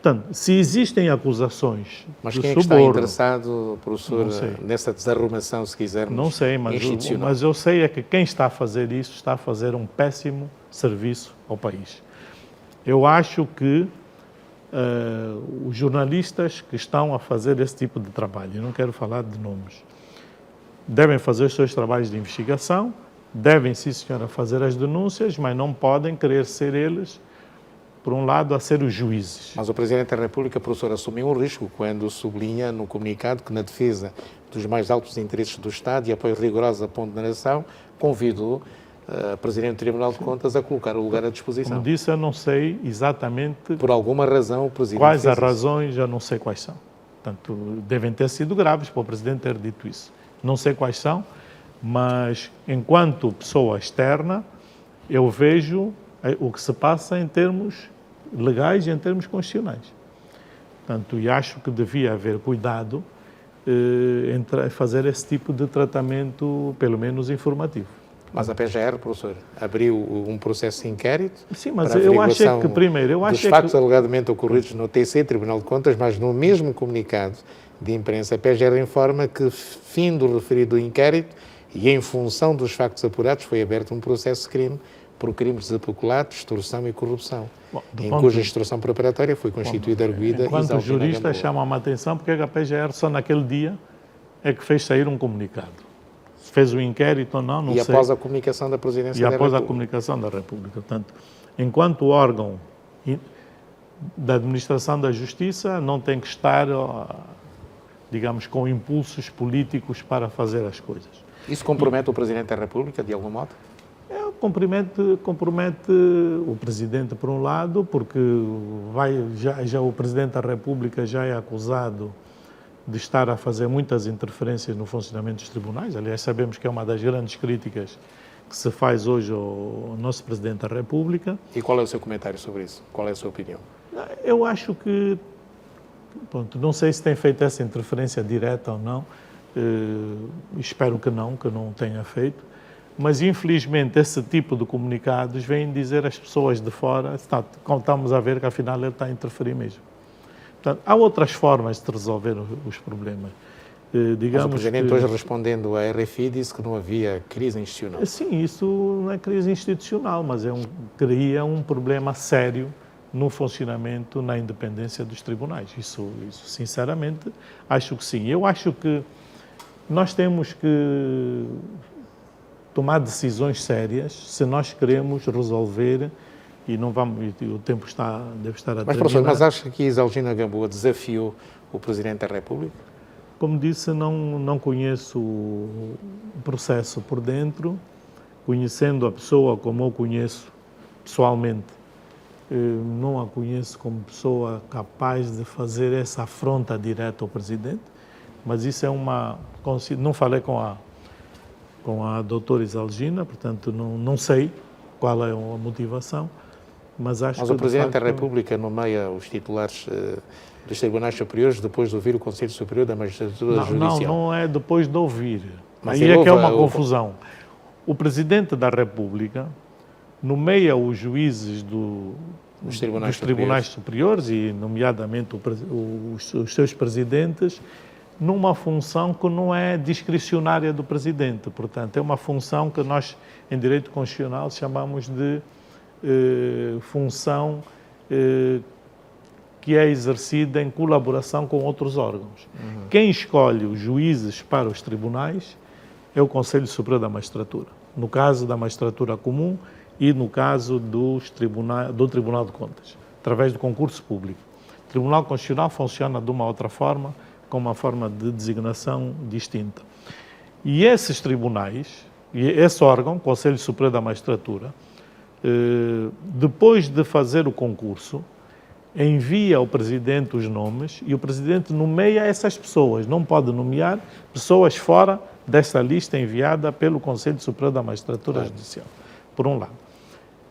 Portanto, se existem acusações mas quem é que está interessado, professor, nessa desarrumação, se quisermos, não sei, mas eu sei é que quem está a fazer isso está a fazer um péssimo serviço ao país. Eu acho que os jornalistas que estão a fazer esse tipo de trabalho, eu não quero falar de nomes, devem fazer os seus trabalhos de investigação, devem, sim senhora, fazer as denúncias, mas não podem querer ser eles, por um lado, a ser os juízes. Mas o Presidente da República, professor, assumiu um risco quando sublinha no comunicado que, na defesa dos mais altos interesses do Estado e apoio rigoroso à ponderação, convidou a Presidente do Tribunal de Contas a colocar o lugar à disposição. Como disse, eu não sei exatamente... Por alguma razão o Presidente quais as razões, eu não sei quais são. Portanto, devem ter sido graves para o Presidente ter dito isso. Não sei quais são, Mas, enquanto pessoa externa, eu vejo o que se passa em termos legais e em termos constitucionais. Portanto, e acho que devia haver cuidado em fazer esse tipo de tratamento, pelo menos informativo. Mas a PGR, professor, abriu um processo de inquérito. Sim, mas eu acho que primeiro... dos factos alegadamente ocorridos no TC, Tribunal de Contas, mas no mesmo comunicado de imprensa, a PGR informa que, fim do referido inquérito e em função dos factos apurados, foi aberto um processo de crime por crimes de peculato, extorsão e corrupção, em cuja instrução preparatória foi constituída arguida. Enquanto jurista, chama-me a atenção porque a PGR só naquele dia é que fez sair um comunicado. Se fez o inquérito ou não, não sei. E após a comunicação da Presidência da República. E após a comunicação da República. Portanto, enquanto órgão da Administração da Justiça, não tem que estar, digamos, com impulsos políticos para fazer as coisas. Isso compromete o Presidente da República, de algum modo? Compromete o Presidente, por um lado, porque já o Presidente da República já é acusado de estar a fazer muitas interferências no funcionamento dos tribunais. Aliás, sabemos que é uma das grandes críticas que se faz hoje ao nosso Presidente da República. E qual é o seu comentário sobre isso? Qual é a sua opinião? Eu acho que, pronto, não sei se tem feito essa interferência direta ou não, espero que não tenha feito, mas infelizmente esse tipo de comunicados vêm dizer às pessoas de fora, estamos a ver que afinal ele está a interferir mesmo. Portanto, há outras formas de resolver os problemas. Mas o Presidente hoje, respondendo à RFI, disse que não havia crise institucional. Sim, isso não é crise institucional, mas cria um problema sério no funcionamento, na independência dos tribunais. Isso, sinceramente, acho que sim. Eu acho que nós temos que tomar decisões sérias se nós queremos resolver e não vamos, o tempo deve estar a terminar. Mas, professor, mas acha que Isalgina Gamboa desafiou o Presidente da República? Como disse, não conheço o processo por dentro. Conhecendo a pessoa como eu conheço pessoalmente, não a conheço como pessoa capaz de fazer essa afronta direta ao Presidente, mas isso é uma... Não falei com a doutora Isalgina, portanto não sei qual é a motivação, mas acho que... Mas o Presidente da República nomeia os titulares dos Tribunais Superiores depois de ouvir o Conselho Superior da Magistratura Judicial. Não é depois de ouvir. Mas aí é que é uma confusão. O Presidente da República nomeia os juízes dos Tribunais Superiores e, nomeadamente, os seus presidentes, numa função que não é discricionária do Presidente. Portanto, é uma função que nós, em direito constitucional, chamamos de função que é exercida em colaboração com outros órgãos. Quem escolhe os juízes para os tribunais é o Conselho Superior da Magistratura, no caso da Magistratura Comum e no caso do Tribunal de Contas, através do concurso público. O Tribunal Constitucional funciona de uma outra forma, com uma forma de designação distinta. E esses tribunais, e esse órgão, Conselho Superior da Magistratura, depois de fazer o concurso, envia ao Presidente os nomes e o Presidente nomeia essas pessoas. Não pode nomear pessoas fora dessa lista enviada pelo Conselho Superior da Magistratura Judicial, por um lado.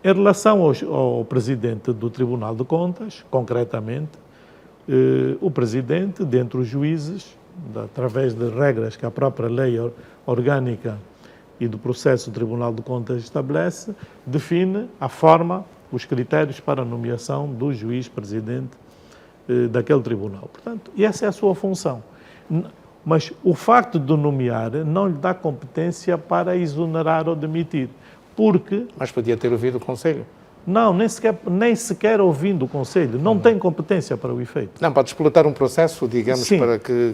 Em relação ao Presidente do Tribunal de Contas, concretamente, o Presidente, dentre os juízes, através de regras que a própria lei orgânica e do processo do Tribunal de Contas estabelece, define a forma, os critérios para a nomeação do juiz-presidente daquele tribunal. Portanto, e essa é a sua função. Mas o facto de nomear não lhe dá competência para exonerar ou demitir, porque... Mas podia ter ouvido o Conselho. Não, nem sequer ouvindo o Conselho, não tem competência para o efeito. Não, pode explotar um processo, digamos, sim, para que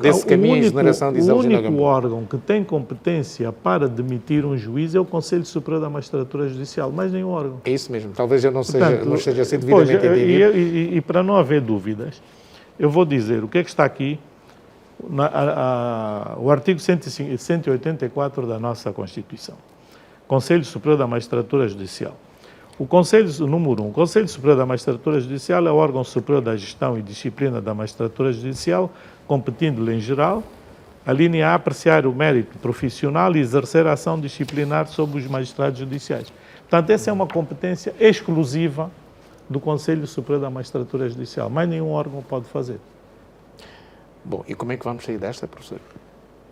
desse caminho à exoneração de Isalgina Gamboa. O único órgão que tem competência para demitir um juiz é o Conselho Superior da Magistratura Judicial, mais nenhum órgão. É isso mesmo, talvez eu não esteja assim devidamente entendido. E para não haver dúvidas, eu vou dizer o que é que está aqui, o artigo 184 da nossa Constituição. Conselho Superior da Magistratura Judicial. Número 1. O Conselho Superior da Magistratura Judicial é o órgão superior da gestão e disciplina da Magistratura Judicial, competindo-lhe em geral A linha A, apreciar o mérito profissional e exercer a ação disciplinar sobre os magistrados judiciais. Portanto, essa é uma competência exclusiva do Conselho Superior da Magistratura Judicial. Mais nenhum órgão pode fazer. Bom, e como é que vamos sair desta, professor?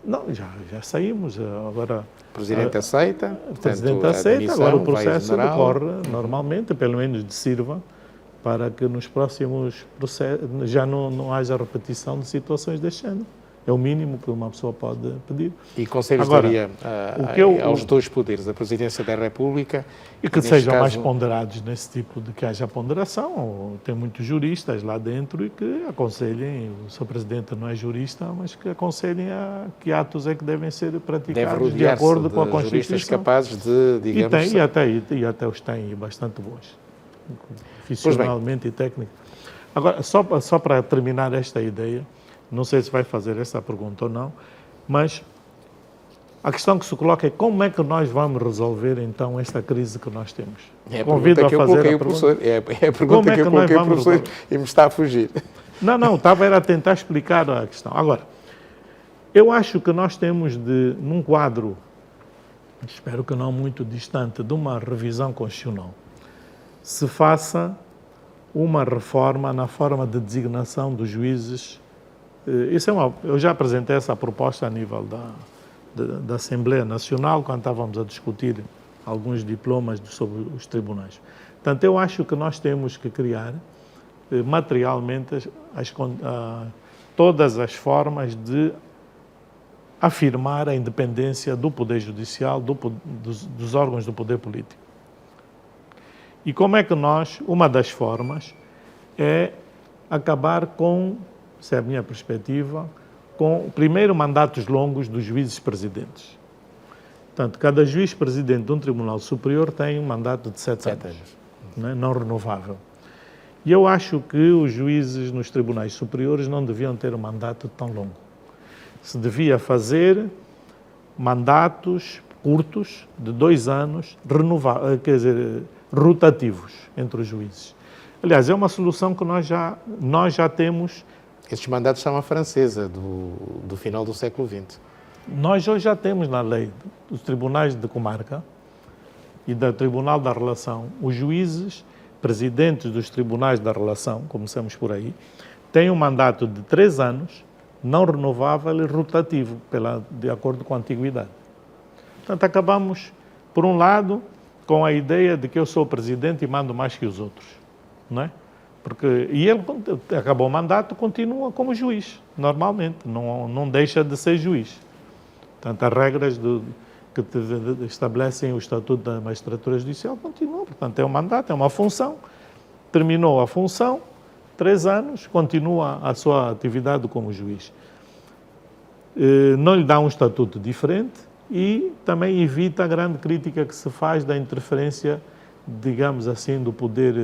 Não, já saímos. Agora, O Presidente aceita, o Presidente aceita, agora o processo decorre normalmente, pelo menos de sirva, para que nos próximos processos já não haja repetição de situações deste género. É o mínimo que uma pessoa pode pedir. E conselhos Agora, daria aos dois poderes, a Presidência da República... E que sejam mais ponderados nesse tipo de que haja ponderação. Tem muitos juristas lá dentro e que aconselhem, o Sr. Presidente não é jurista, mas que aconselhem a que atos é que devem ser praticados de acordo com a Constituição. Juristas capazes de, digamos... E até os têm bastante bons, profissionalmente e técnico. Agora, só para terminar esta ideia, não sei se vai fazer essa pergunta ou não, mas a questão que se coloca é como é que nós vamos resolver, então, esta crise que nós temos. É a pergunta que eu coloquei ao professor. É a pergunta que eu coloquei ao professor e me está a fugir. Não, estava a tentar explicar a questão. Agora, eu acho que nós temos num quadro, espero que não muito distante, de uma revisão constitucional, se faça uma reforma na forma de designação dos juízes. Eu já apresentei essa proposta a nível da Assembleia Nacional, quando estávamos a discutir alguns diplomas sobre os tribunais. Portanto, eu acho que nós temos que criar materialmente todas as formas de afirmar a independência do Poder Judicial, dos órgãos do poder político. E como é que uma das formas é acabar com, se é a minha perspectiva, com, primeiro, mandatos longos dos juízes presidentes. Portanto, cada juiz presidente de um tribunal superior tem um mandato de 7 anos, não renovável. E eu acho que os juízes nos tribunais superiores não deviam ter um mandato tão longo. Se devia fazer mandatos curtos, de 2 anos, rotativos entre os juízes. Aliás, é uma solução que nós já temos. Esses mandatos são a francesa, do final do século XX. Nós hoje já temos na lei dos tribunais de comarca e do Tribunal da Relação, os juízes presidentes dos tribunais da relação, começamos por aí, têm um mandato de 3 anos, não renovável e rotativo, de acordo com a antiguidade. Portanto, acabamos, por um lado, com a ideia de que eu sou presidente e mando mais que os outros, não é? E ele, acabou o mandato, continua como juiz, normalmente, não deixa de ser juiz. Portanto, as regras que estabelecem o Estatuto da Magistratura Judicial continuam. Portanto, é um mandato, é uma função, terminou a função, 3 anos, continua a sua atividade como juiz. Não lhe dá um estatuto diferente e também evita a grande crítica que se faz da interferência, digamos assim, do poder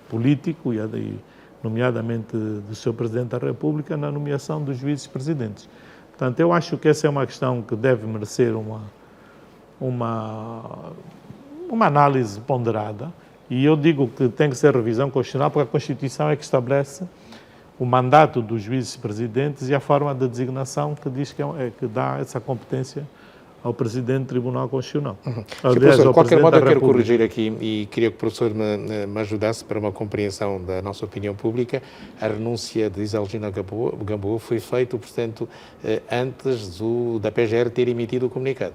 político, e nomeadamente do Sr. Presidente da República, na nomeação dos juízes presidentes. Portanto, eu acho que essa é uma questão que deve merecer uma análise ponderada, e eu digo que tem que ser revisão constitucional, porque a Constituição é que estabelece o mandato dos juízes presidentes e a forma de designação que diz que dá essa competência ao Presidente do Tribunal Constitucional. Aliás, de qualquer modo, eu quero corrigir aqui e queria que o professor me ajudasse para uma compreensão da nossa opinião pública. A renúncia de Isalgina Gamboa foi feita, portanto, antes da PGR ter emitido o comunicado.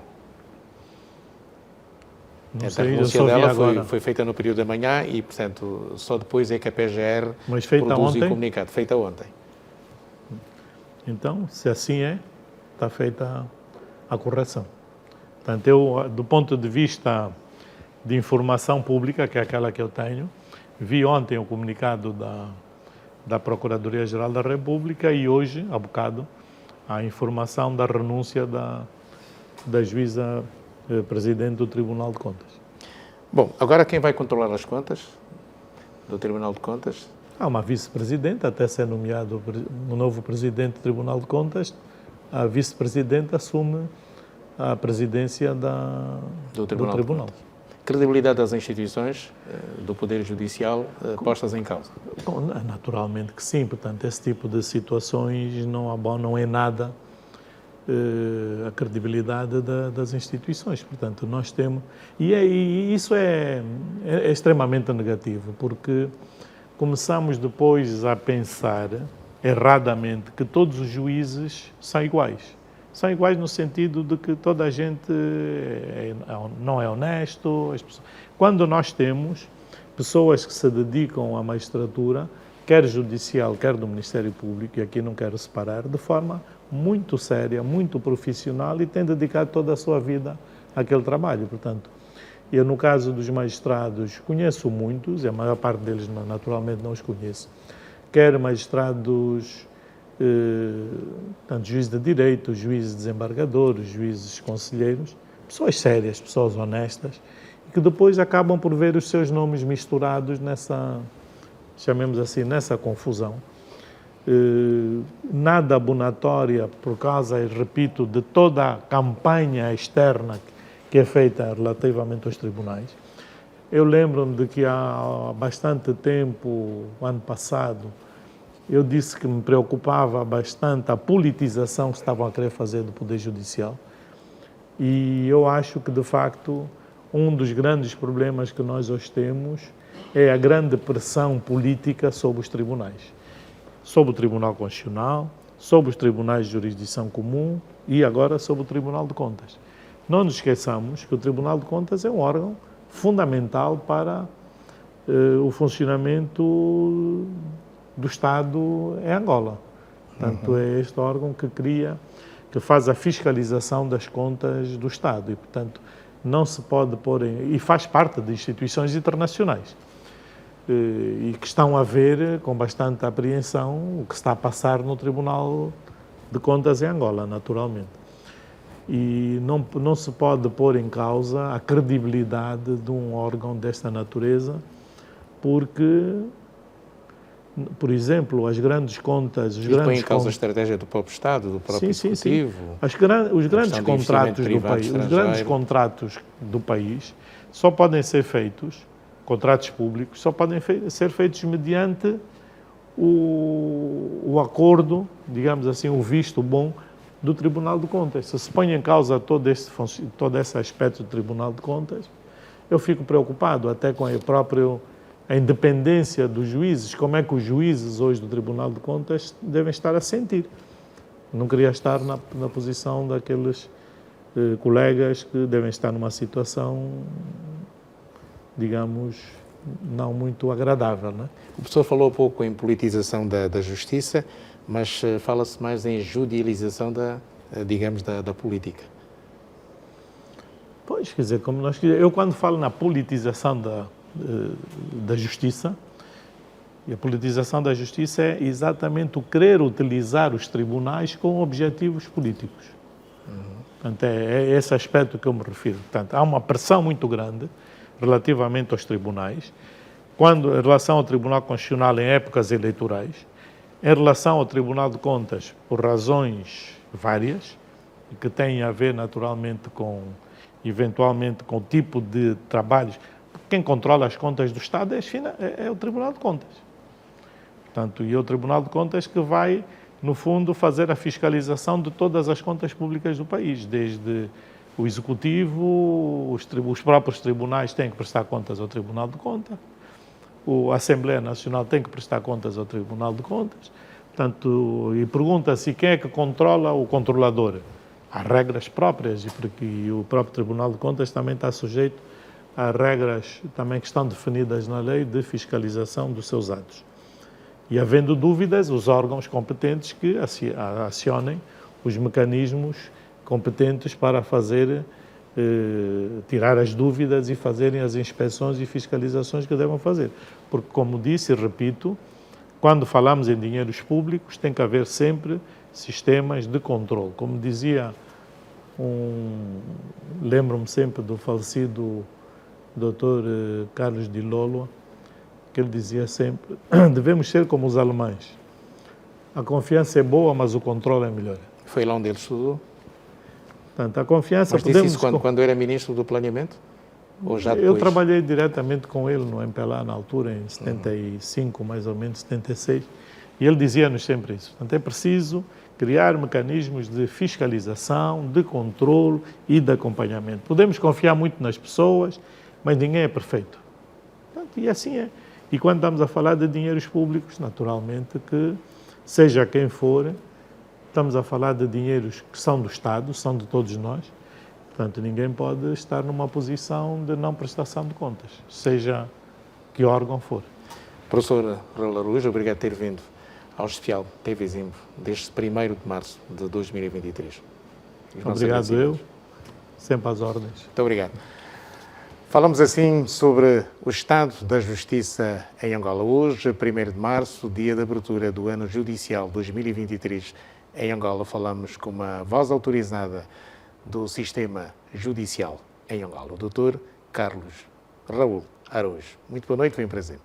A renúncia dela foi feita no período da manhã e, portanto, só depois é que a PGR produziu o comunicado. Feita ontem. Então, se assim está feita a correção. Portanto, eu, do ponto de vista de informação pública, que é aquela que eu tenho, vi ontem o comunicado da Procuradoria-Geral da República e hoje, há bocado, a informação da renúncia da juíza presidente do Tribunal de Contas. Bom, agora quem vai controlar as contas do Tribunal de Contas? Há uma vice-presidente, até ser nomeado o novo presidente do Tribunal de Contas, a vice-presidente assume a presidência do Tribunal. Credibilidade das instituições, do Poder Judicial, postas em causa? Bom, naturalmente que sim. Portanto, esse tipo de situações não é nada a credibilidade das instituições. Portanto, nós temos... E isso é extremamente negativo, porque começamos depois a pensar erradamente que todos os juízes são iguais. São iguais no sentido de que toda a gente não é honesto. Quando nós temos pessoas que se dedicam à magistratura, quer judicial, quer do Ministério Público, e aqui não quero separar, de forma muito séria, muito profissional, e têm dedicado toda a sua vida àquele trabalho. Portanto, eu, no caso dos magistrados, conheço muitos, e a maior parte deles naturalmente não os conheço, quer magistrados, tanto juízes de direito, juízes desembargadores, juízes conselheiros, pessoas sérias, pessoas honestas, e que depois acabam por ver os seus nomes misturados nessa, chamemos assim, nessa confusão. Nada abonatória por causa, repito, de toda a campanha externa que é feita relativamente aos tribunais. Eu lembro-me de que há bastante tempo, ano passado, eu disse que me preocupava bastante a politização que estavam a querer fazer do Poder Judicial, e eu acho que, de facto, um dos grandes problemas que nós hoje temos é a grande pressão política sobre os tribunais, sobre o Tribunal Constitucional, sobre os tribunais de jurisdição comum e agora sobre o Tribunal de Contas. Não nos esqueçamos que o Tribunal de Contas é um órgão fundamental para o funcionamento do Estado em Angola. Portanto, é este órgão que faz a fiscalização das contas do Estado e, portanto, não se pode pôr e faz parte de instituições internacionais e que estão a ver com bastante apreensão o que está a passar no Tribunal de Contas em Angola, naturalmente. E não se pode pôr em causa a credibilidade de um órgão desta natureza, porque, por exemplo, as grandes contas... Os põe em causa a estratégia do próprio Estado, do próprio Executivo? Os grandes contratos do país, os grandes contratos do país só podem ser feitos, contratos públicos, só podem ser feitos mediante o acordo, digamos assim, o visto bom do Tribunal de Contas. Se põe em causa todo esse aspecto do Tribunal de Contas, eu fico preocupado até com a independência dos juízes, como é que os juízes hoje do Tribunal de Contas devem estar a sentir. Não queria estar na posição daqueles colegas que devem estar numa situação, digamos, não muito agradável, não é? O professor falou um pouco em politização da justiça, mas fala-se mais em judicialização da política. Pois, quer dizer, eu quando falo na politização da justiça, e a politização da justiça é exatamente o querer utilizar os tribunais com objetivos políticos. Portanto, é esse aspecto que eu me refiro. Portanto, há uma pressão muito grande relativamente aos tribunais, em relação ao Tribunal Constitucional em épocas eleitorais, em relação ao Tribunal de Contas por razões várias, que têm a ver naturalmente eventualmente com o tipo de trabalhos. Quem controla as contas do Estado é o Tribunal de Contas. Portanto, e é o Tribunal de Contas que vai, no fundo, fazer a fiscalização de todas as contas públicas do país, desde o Executivo, os próprios tribunais têm que prestar contas ao Tribunal de Contas, a Assembleia Nacional tem que prestar contas ao Tribunal de Contas, portanto, e pergunta-se quem é que controla o controlador. Há regras próprias e o próprio Tribunal de Contas também está sujeito a regras também que estão definidas na lei de fiscalização dos seus atos. E havendo dúvidas, os órgãos competentes que acionem os mecanismos competentes para tirar as dúvidas e fazerem as inspeções e fiscalizações que devem fazer. Porque, como disse e repito, quando falamos em dinheiros públicos, tem que haver sempre sistemas de controle. Como dizia lembro-me sempre do falecido Dr. Carlos Di Lolo, que ele dizia sempre, devemos ser como os alemães. A confiança é boa, mas o controle é melhor. Foi lá onde ele estudou? Portanto, a confiança... Mas disse isso quando era Ministro do Planeamento? Ou já depois? Eu trabalhei diretamente com ele no MPLA, na altura, em 75, mais ou menos, 76, e ele dizia-nos sempre isso. Portanto, é preciso criar mecanismos de fiscalização, de controle e de acompanhamento. Podemos confiar muito nas pessoas, mas ninguém é perfeito. Portanto, e assim é. E quando estamos a falar de dinheiros públicos, naturalmente que, seja quem for, estamos a falar de dinheiros que são do Estado, são de todos nós. Portanto, ninguém pode estar numa posição de não prestação de contas, seja que órgão for. Professor Raul Araújo, obrigado por ter vindo ao especial TV Zimbo deste 1º de março de 2023. Obrigado eu, sempre às ordens. Muito obrigado. Falamos assim sobre o estado da justiça em Angola. Hoje, 1º de março, dia de abertura do ano judicial 2023 em Angola. Falamos com uma voz autorizada do sistema judicial em Angola, o Dr. Carlos Raul Araújo. Muito boa noite, foi um prazer.